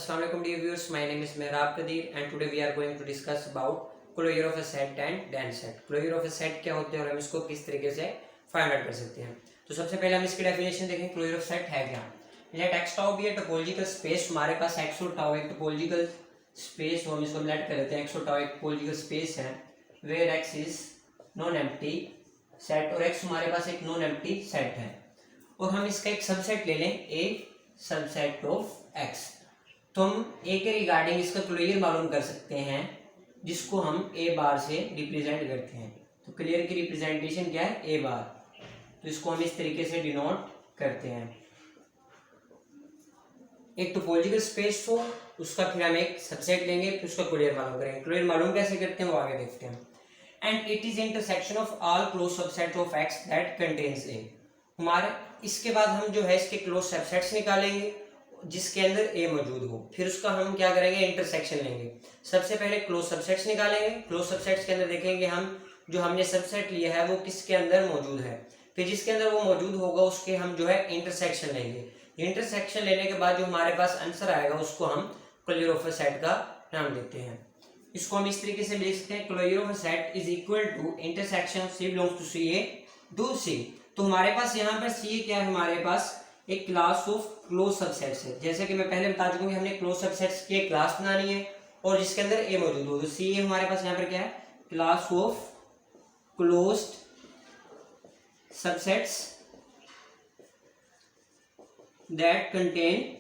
Assalamualaikum dear viewers, my name is Mehrab Kadir and today we are going to discuss about closure of a set and then set. Closure of a set क्या होते हैं और हम इसको किस तरीके से फाइंड आउट कर सकते हैं। तो सबसे पहले हम इसकी डेफिनेशन देखें। क्लोजर ऑफ सेट है क्या। Let X tau be a topological space. हमारे पास एक्स और टाउ एक टोपोलॉजिकल स्पेस हो, हम इसको लेट कर लेते हैं। एक्स और टाउ एक टोपोलॉजिकल स्पेस है where X is non empty set और एक्स हमारे पास एक नॉन एम्प्टी सेट है और हम इसका एक सबसेट ले लें ए सबसेट ऑफ एक्स। तो हम ए के रिगार्डिंग इसका क्लियर मालूम कर सकते हैं जिसको हम ए बार से रिप्रेजेंट करते हैं। तो क्लियर की रिप्रेजेंटेशन क्या है, ए बार। तो इसको हम इस तरीके से डिनोट करते हैं। एक टोपोलॉजिकल स्पेस हो उसका फिर हम एक सबसेट लेंगे फिर उसका क्लियर मालूम करेंगे। क्लियर मालूम कैसे करते हैं वो आगे देखते हैं। And it is intersection of all close subset of X that contains A. हमारे इसके बाद हम जो है इसके क्लोज सबसेट्स निकालेंगे जिसके अंदर ए मौजूद हो। फिर उसका हम क्या करेंगे, इंटरसेक्शन लेंगे। सबसे पहले क्लोज सबसेट्स निकालेंगे। क्लोज सबसेट्स के अंदर देखेंगे हम जो हमने सबसेट लिया है वो किसके अंदर मौजूद है। फिर जिसके अंदर वो मौजूद होगा उसके हम जो है इंटरसेक्शन लेंगे। इंटरसेक्शन लेने के बाद जो हमारे पास आंसर आएगा उसको हम क्लोजर ऑफ अ सेट का नाम देते हैं। इसको हम इस तरीके से लिख सकते हैं, closure of a set is equal to intersection C belongs to C A do C. तो हमारे पास यहाँ पर सी क्या है, हमारे पास एक क्लास ऑफ क्लोज सबसेट्स है। जैसे कि मैं पहले बता चुका हूँ कि हमने क्लोज सबसेट्स की एक क्लास बनानी है और जिसके अंदर ए मौजूद हो। तो सी ए हमारे पास यहाँ पर क्या है, class of closed subsets that contain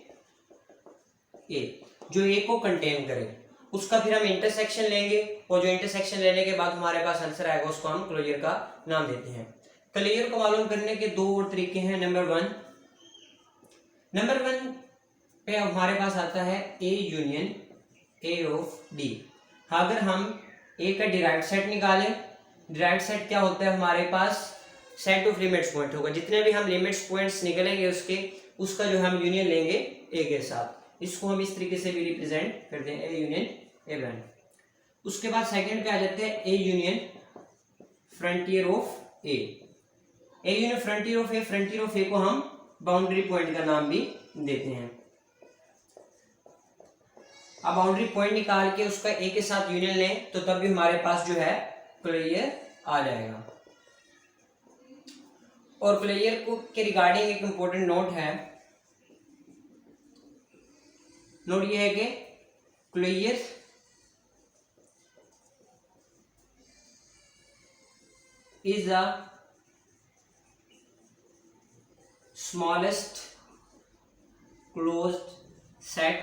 a, जो ए को कंटेन करे। उसका फिर हम इंटरसेक्शन लेंगे और जो इंटरसेक्शन लेने के बाद हमारे पास आंसर आएगा उसको हम क्लोजर का नाम देते हैं। क्लोजर को मालूम करने के दो और तरीके हैं। नंबर वन पे हमारे पास आता है A union A of D. अगर हम ए का डिराइव्ड सेट निकालें, डिराइव्ड सेट क्या होता है, हमारे पास सेट ऑफ लिमिट्स पॉइंट होगा। जितने भी हम लिमिट्स पॉइंट्स निकलेंगे उसका जो हम यूनियन लेंगे ए के साथ। इसको हम इस तरीके से भी रिप्रेजेंट करते हैं, ए यूनियन ए ब्रांड। उसके बाद सेकंड पे आ जाते हैं A union frontier of A. A union frontier of A, frontier of A को हम बाउंड्री पॉइंट का नाम भी देते हैं। अब बाउंड्री पॉइंट निकाल के उसका ए के साथ यूनियन लें तो तब भी हमारे पास जो है क्लोजर आ जाएगा। और क्लोजर को के रिगार्डिंग एक इंपॉर्टेंट नोट है। नोट ये है कि closure is a smallest closed set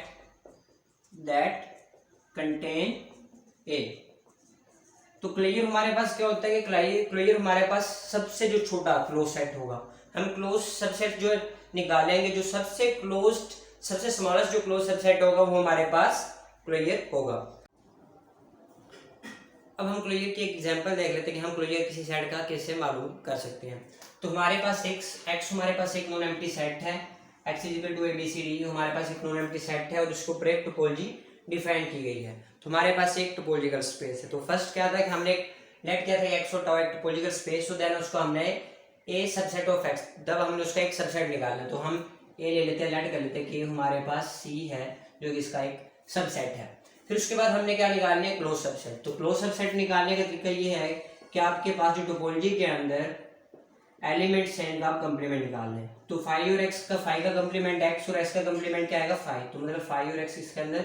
that contain A। तो क्लोजर हमारे पास क्या होता है कि क्लोजर हमारे पास सबसे जो छोटा क्लोज सेट होगा। हम क्लोज सबसेट जो निकालेंगे, जो सबसे क्लोज्ड सबसे स्मॉलेस्ट जो क्लोज सबसेट होगा वो हमारे पास क्लोजर होगा। अब हम क्लोजर की एग्जांपल देख लेते हैं कि हम क्लोजर किसी सेट का कैसे मालूम कर सकते हैं। तो हमारे पास एक्स हमारे पास एक नॉन एम्प्टी सेट है, X is equal to A B C D. हमारे पास एक नॉन एम्प्टी सेट है और उसके ऊपर एक टोपोलॉजी डिफाइन की गई है। तो हमारे पास एक टोपोलॉजिकल स्पेस है। तो फर्स्ट क्या था कि हमने लेट किया था एक्स और टाउ एक टोपोलॉजिकल स्पेस। तो देन उसको हमने ए सबसेट ऑफ एक्स, जब हमने उसका एक सबसेट निकालना तो हम ए ले लेते हैं, लेट कर लेते हैं कि हमारे पास सी है जो कि इसका एक सबसेट है। फिर उसके बाद हमने क्या निकालने है, क्लोज सबसेट। तो क्लोज सबसेट निकालने का तरीका ये है कि आपके पास जो टोपोलॉजी के अंदर एलिमेंट्स हैं इनका आप कंप्लीमेंट निकाल लें। तो फाइव और एक्स का, फाइव का कंप्लीमेंट एक्स और एक्स का कंप्लीमेंट क्या आएगा, फाइव। तो मतलब फाइव और एक्स इसके अंदर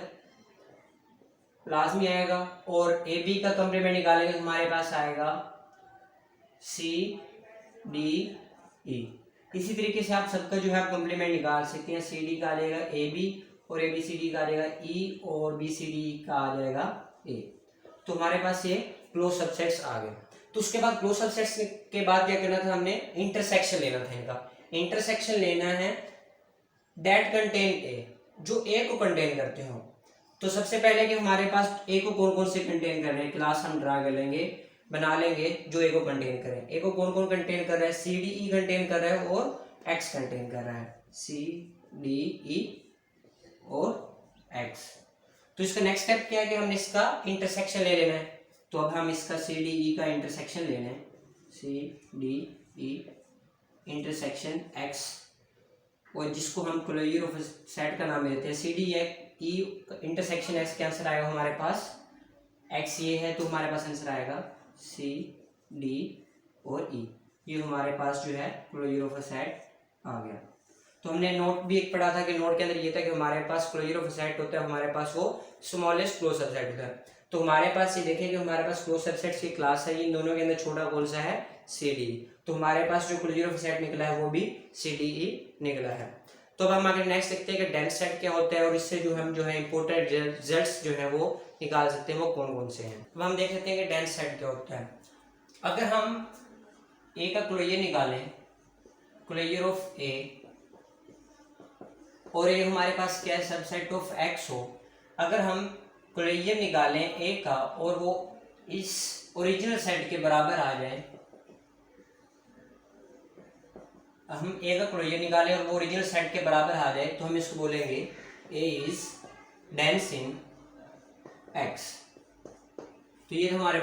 लाजमी आएगा। और ए बी का कंप्लीमेंट निकालेंगे तो हमारे पास आएगा सी डी ई। इसी तरीके से आप सबका जो है आप कंप्लीमेंट निकाल सकते हैं। सी डी का आ जाएगा ए बी और ए बी सी डी का आ जाएगा ई और बी सी डी का आ जाएगा ए। तो हमारे पास ये क्लोज सबसेट्स आ गए। तो उसके बाद क्लोज सबसेट्स के बाद क्या करना था, हमने इंटरसेक्शन लेना था इनका। इंटरसेक्शन लेना है दैट कंटेन ए, जो ए को कंटेन करते हो। तो सबसे पहले कि हमारे पास ए को कौन कौन से कंटेन कर रहे हैं, क्लास हम ड्रा कर लेंगे, बना लेंगे जो ए को कंटेन करें। ए को कौन कौन कंटेन कर रहा है, सी डी ई कंटेन कर रहा है और एक्स कंटेन कर रहा है, सी डी ई और एक्स। तो इसका नेक्स्ट स्टेप क्या है कि हमने इसका इंटरसेक्शन ले लेना है। तो अब हम इसका सी डी ई का इंटरसेक्शन लेना है, C D E intersection X और जिसको हम क्लोजर ऑफ सेट का नाम देते हैं C D E intersection X के आंसर आएगा हमारे पास एक्स ये है तो हमारे पास आंसर आएगा सी डी और ई। ये हमारे पास जो है क्लोजर ऑफ सेट आ गया। तो हमने नोट भी एक पढ़ा था कि नोट के अंदर ये था कि हमारे पास क्लोजर ऑफ सेट होता है, हमारे पास वो स्मॉलेस्ट क्लोज सबसेट होता है। तो हमारे पास ये देखें कि हमारे पास क्लोज सबसेट्स की क्लास है, इन दोनों के अंदर छोटा कौन सा है सी डी। तो हमारे पास जो क्लोजर ऑफ सेट निकला है वो भी सी डी ई निकला है। तो अब हम आगे नेक्स्ट देखते हैं कि डेंस सेट क्या होता है और इससे जो हम जो है इंपॉर्टेंट रिजल्ट्स जो है वो निकाल सकते हैं, वो कौन कौन से हैं। अब हम देख सकते हैं कि डेंस सेट क्या होता है। अगर हम ए का क्लोजर निकालें, क्लोजर ऑफ ए, और ये हमारे पास क्या है सबसेट ऑफ एक्स हो, अगर हम क्लोजर निकालें ए का और वो इस ओरिजिनल सेट के बराबर आ जाए, हम ए का क्लोजर निकालें और वो ओरिजिनल सेट के बराबर आ जाए तो हम इसको बोलेंगे ए इज डेंस इन एक्स। तो ये हमारे